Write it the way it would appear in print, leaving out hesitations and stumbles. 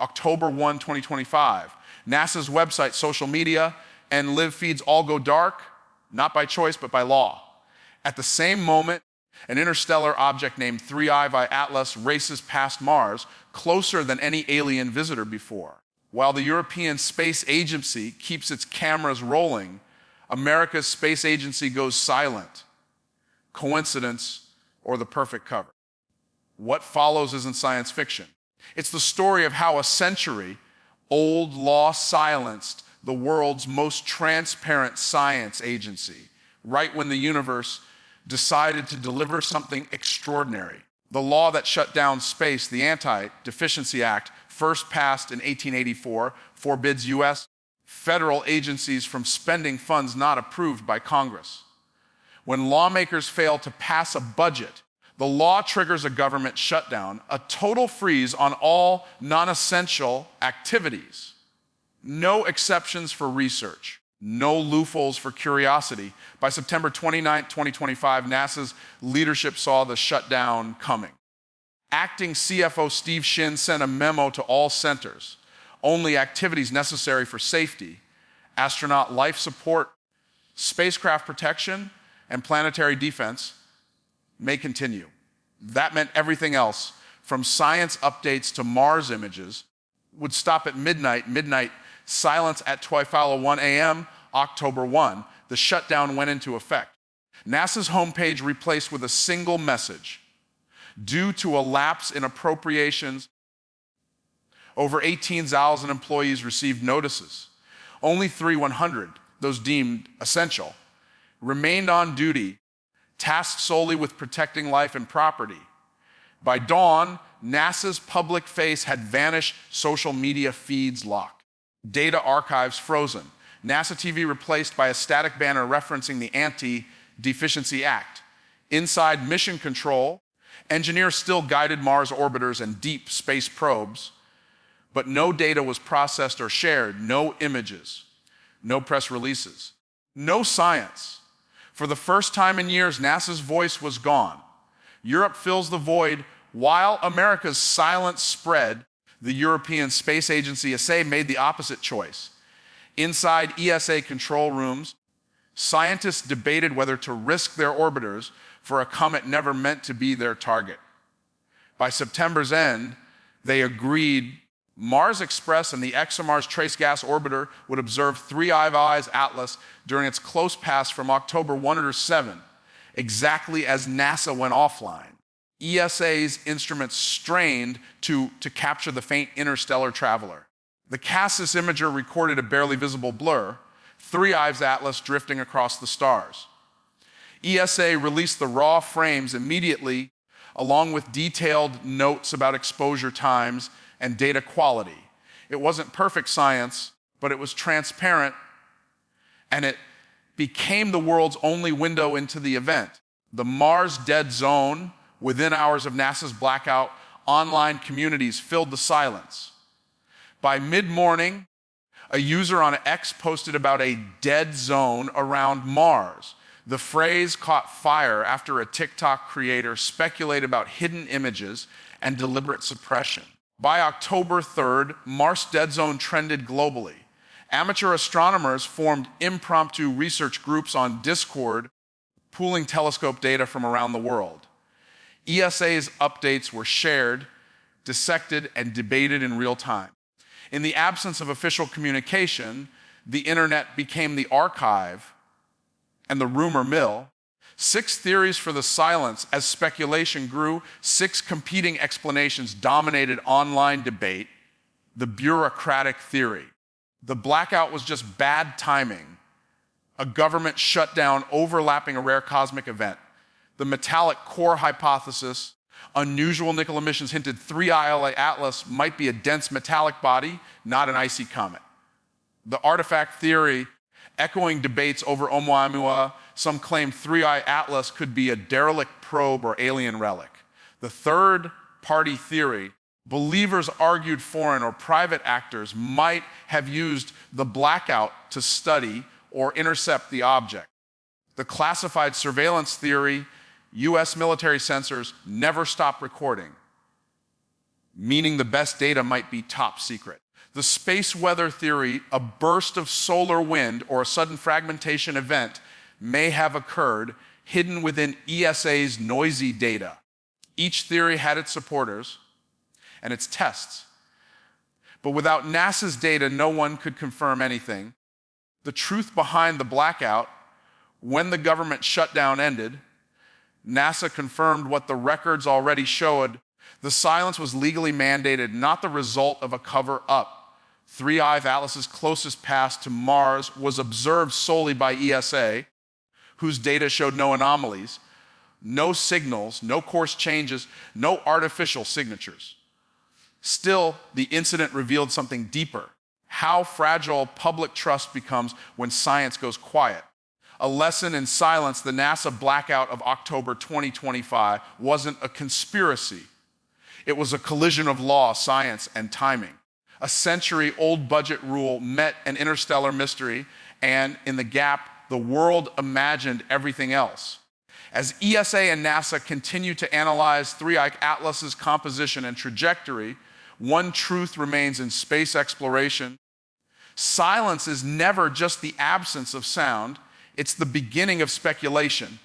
October 1, 2025. NASA's website, social media, and live feeds all go dark, not by choice, but by law. At the same moment, an interstellar object named 3i Atlas races past Mars, closer than any alien visitor before. While the European Space Agency keeps its cameras rolling, America's space agency goes silent. Coincidence or the perfect cover? What follows isn't science fiction. It's the story of how a century-old law silenced the world's most transparent science agency, right when the universe decided to deliver something extraordinary. The law that shut down space, the Anti-Deficiency Act, first passed in 1884, forbids U.S. federal agencies from spending funds not approved by Congress. When lawmakers fail to pass a budget, the law triggers a government shutdown, a total freeze on all non-essential activities. No exceptions for research, no loopholes for curiosity. By September 29, 2025, NASA's leadership saw the shutdown coming. Acting CFO Steve Shin sent a memo to all centers. Only activities necessary for safety, astronaut life support, spacecraft protection, and planetary defense may continue. That meant everything else, from science updates to Mars images, would stop at midnight silence at Twyfala 1 a.m., October 1. The shutdown went into effect. NASA's homepage replaced with a single message. Due to a lapse in appropriations, over 18,000 employees received notices. Only 3,100, those deemed essential, remained on duty, tasked solely with protecting life and property. By dawn, NASA's public face had vanished, social media feeds locked, data archives frozen, NASA TV replaced by a static banner referencing the Anti-Deficiency Act. Inside mission control, engineers still guided Mars orbiters and deep space probes, but no data was processed or shared, no images, no press releases, no science. For the first time in years, NASA's voice was gone. Europe fills the void while America's silence spread. The European Space Agency ESA made the opposite choice. Inside ESA control rooms, scientists debated whether to risk their orbiters for a comet never meant to be their target. By September's end, they agreed Mars Express and the ExoMars Trace Gas Orbiter would observe 3i Atlas during its close pass from October 1 or 7, exactly as NASA went offline. ESA's instruments strained to capture the faint interstellar traveler. The Cassis imager recorded a barely visible blur, 3i's Atlas drifting across the stars. ESA released the raw frames immediately, along with detailed notes about exposure times and data quality. It wasn't perfect science, but it was transparent, and it became the world's only window into the event. The Mars dead zone, within hours of NASA's blackout, online communities filled the silence. By mid-morning, a user on X posted about a dead zone around Mars. The phrase caught fire after a TikTok creator speculated about hidden images and deliberate suppression. By October 3rd, Mars dead zone trended globally. Amateur astronomers formed impromptu research groups on Discord, pooling telescope data from around the world. ESA's updates were shared, dissected, and debated in real time. In the absence of official communication, the internet became the archive and the rumor mill. 6 theories for the silence. As speculation grew, 6 competing explanations dominated online debate. The bureaucratic theory. The blackout was just bad timing. A government shutdown overlapping a rare cosmic event. The metallic core hypothesis. Unusual nickel emissions hinted 3i Atlas might be a dense metallic body, not an icy comet. The artifact theory, echoing debates over Oumuamua, some claim 3i Atlas could be a derelict probe or alien relic. The third-party theory, believers argued foreign or private actors might have used the blackout to study or intercept the object. The classified surveillance theory, U.S. military sensors never stop recording. meaning the best data might be top secret. The space weather theory, a burst of solar wind or a sudden fragmentation event, may have occurred hidden within ESA's noisy data. Each theory had its supporters and its tests. But without NASA's data, no one could confirm anything. The truth behind the blackout, when the government shutdown ended, NASA confirmed what the records already showed. The silence was legally mandated, not the result of a cover-up. 3i Atlas's closest pass to Mars was observed solely by ESA, whose data showed no anomalies, no signals, no course changes, no artificial signatures. Still, the incident revealed something deeper: how fragile public trust becomes when science goes quiet. A lesson in silence, the NASA blackout of October 2025 wasn't a conspiracy. It was a collision of law, science, and timing. A century-old budget rule met an interstellar mystery, and in the gap, the world imagined everything else. As ESA and NASA continue to analyze 3i Atlas's composition and trajectory, one truth remains in space exploration. Silence is never just the absence of sound, it's the beginning of speculation.